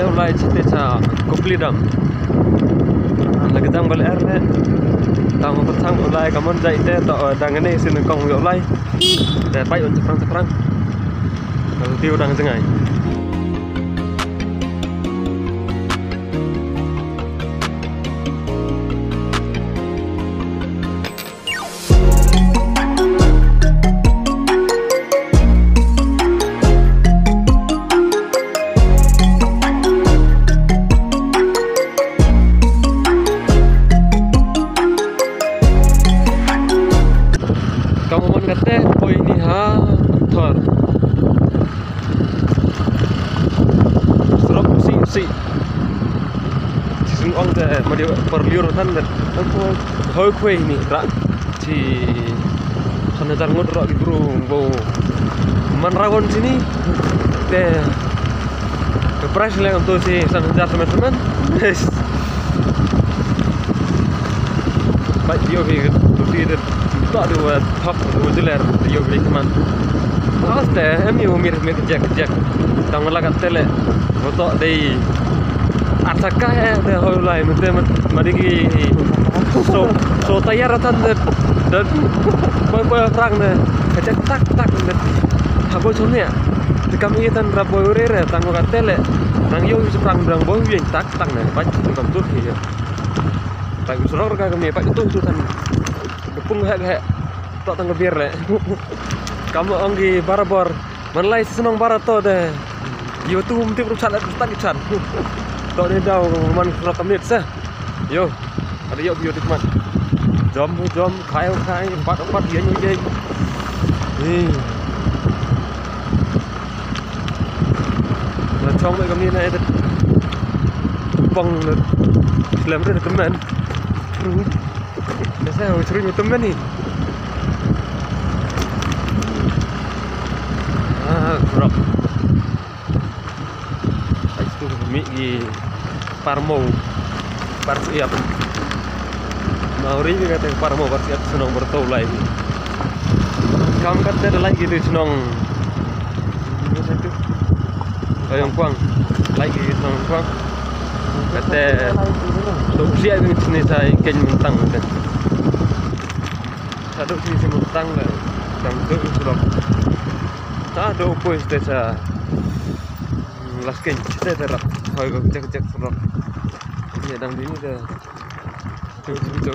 ulai cite cha kopli dam lagi tang bal er le tang petang ulai kamon jai te to dang ne sin kong ulai te pai un seprang lalu tiu dang cengai kamu mon kate poi ni ha thor serap si sing ong de ma dia perliur tan de hoi kue ni ra ci sana jar ngot ro di burung bo man ragon sini de ke price le untuk si sana jar teman-teman baik dia ke tu tak ada top modular yo beli teman. Aste emi umir jack tangan lagat tele foto dei ataka de holai mete madigi so tayar tan dan boy perang de kecek tak de habo sonia de kami tan raboy urere tango tele nang yo seprang brang boy yen tak ne bac kam tu ya pak suror ka kami pak itu tan kepung hek tak tangga biar le kamu anggi barabor manlai senang barato de yo tu mesti perusahaan tak ican tak ni dah man surah kamit sah yo ada yo teman jom kai empat dia nyuji là trong vậy kami này bong làm rất là teman saya sering teman ni rock itu mi di Parmo Parsiap Mauri juga kata Parmo Parsiap senang bertolak ini kamu kata ada lagi tu senang yang kuang lagi senang kuang kata usia ini sini saya ingin mentang kan satu sini mentang lah kamu tu rock ada pois desa lasken kita terap hoi kecek serap ya dang ini dah tu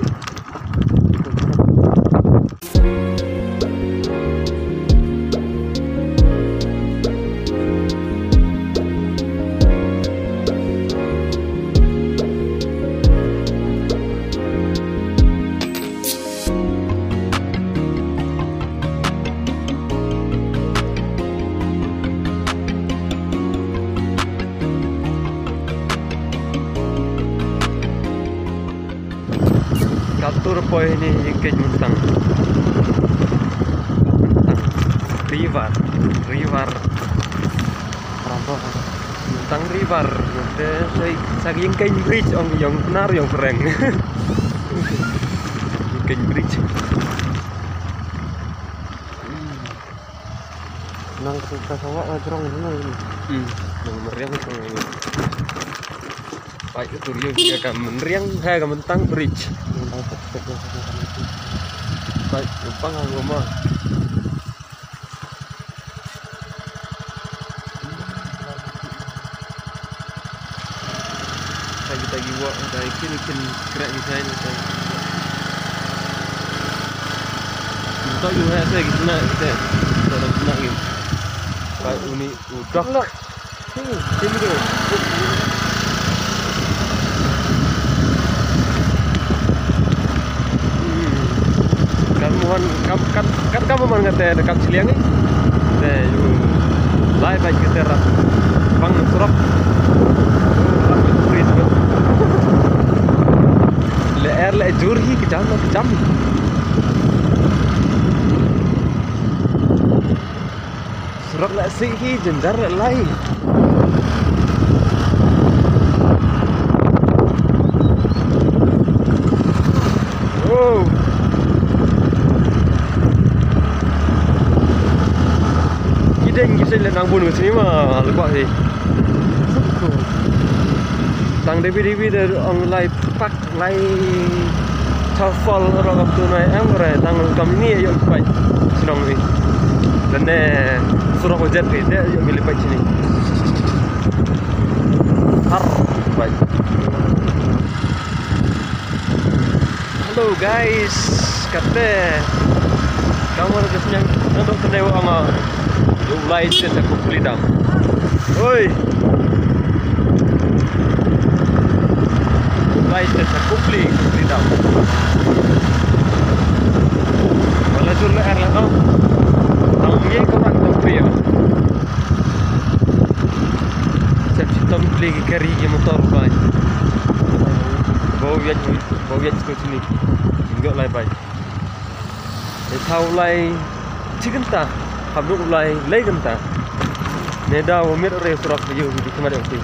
Katur poy ini ingkej mentang river rampok mentang river de saya ingkej bridge ong yang benar yang keren ingkej bridge nang kita sawak ngajrong ini meriang ini baik itu dia kan meriang hai ka mentang bridge baik lupa ngomong kita giwa dari kini gerak di sana untuk juga saya gitu nak kita dalam nak gitu baik ini udah sini tu kan kamu man ngate dekat Ciliang ni deh lai baik kita rap bang surap free tu le jur hi kejam surap le si hi jenjar le lai Kisah nang bunuh sini mah lupa sih. tang debi dari online pak lai chafal orang waktu naik angkore tang kami ni yuk baik senang ni dan surah hujan ni dia yuk milih baik sini har baik. Halo guys, kata kamu ada senyang untuk kenewa ama mulai set aku beli dam. Oi. Mulai set aku beli dam. Wala jurla air lah kau. Tamunya kau nak tahu ya. Siap kita beli kari ke motor baik. Bau ya ke sini. Enggak lai baik. Tahu lai chicken ta. Habis mulai lagi genta, neda umir orang surak baju di kemana okey.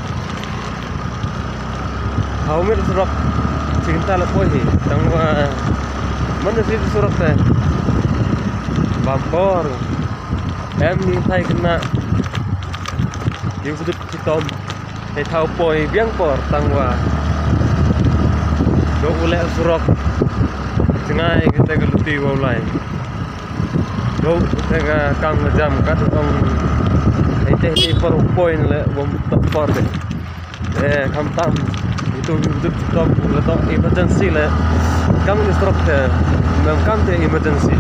Umir surak cinta lepas ni, tangwa mana sih surak teh, bumper, ni saya kena, dia sudah hitam, tahu poi biang por tangwa, dok mulai surak, cengai kita geluti mulai. Đâu cái cam jam cắt ông ấy thế per point là bom tập forte cam tam itu top là to emergency là cam instructor memang cam te emergency.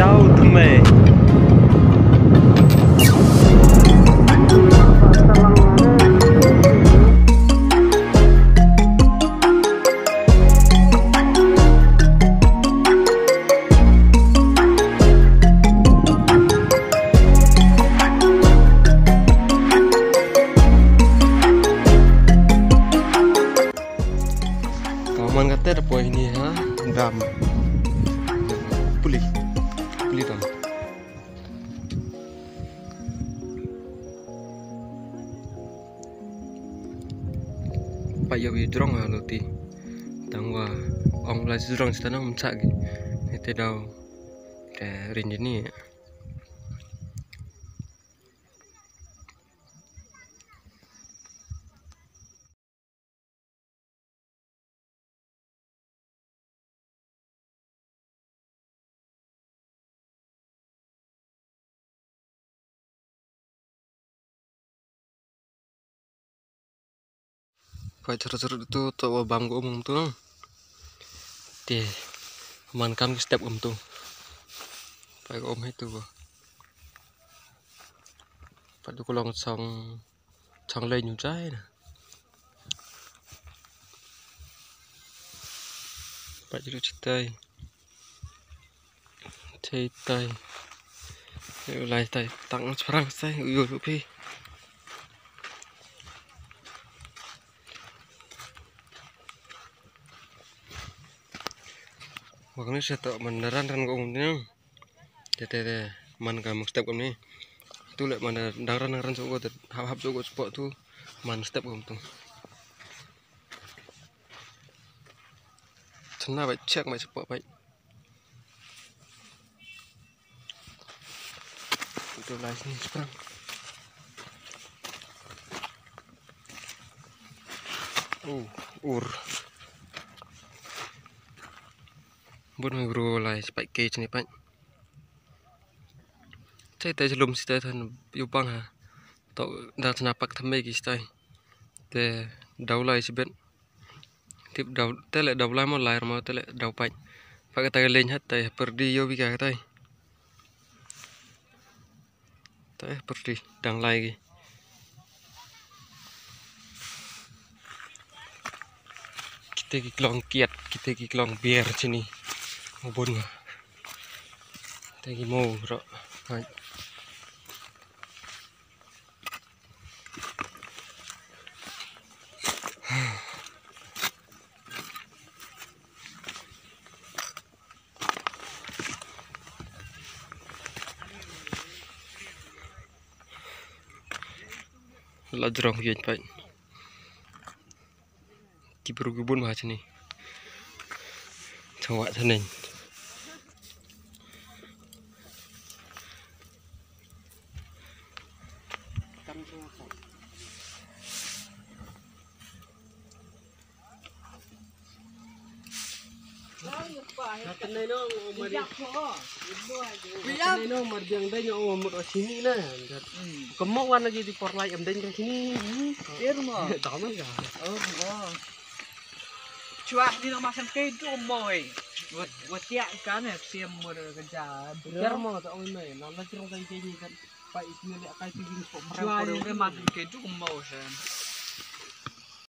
Giao mề kawan kata ada poin ini ha dam pulih dam pak ya jurong ha luti tangwa ong la jurong sana mencak gi ite dau de rin ni Pak cerut-cerut itu tua bangku umum tuh, deh, man kami step tuh, pak om itu, pak tu kalau song lain juga ya, pak cerut citai, lai tai, tang sekarang saya, uyur lupi. Makanya saya tak mendaran kan kau umumnya, tete man kamu step kami, tu lek mana daran suku hap suku spot tu Man step không tung. Chân nào vậy check mày support vậy. Itu lah sini sekarang. Ur. Buat menggrow lah sepak cage ni pan. Saya tak jelum sih tan yupang ha. Tok dah senapak thamai ki stai. Te dau lai sibet. Tip dau tele dau lai mo lai mo tele dau pai. Pak kata lên hết tay perdi yo bi ka tay. Tay perdi dang lai ki. Kita ki klong kiat, kita ki klong biar sini. Ngobon nga. Kita ki mau ro. Hai. Lajrong yun pa. Kiburu-gubun macam ni. Cawak sana. Natanay no umari. Natanay no marbiang day nyo umur sini na. Kemauan lagi di porlai am day ke sini. Irma. Tama ka. Oh, wow. Chua ni nak makan ke tu moy. Buat tiak kan siam mur kerja. Irma tak oi mai. Nala cerong tay ni kan. Pai ni lek kai pigin kok Chua ni makan ke tu moy sen.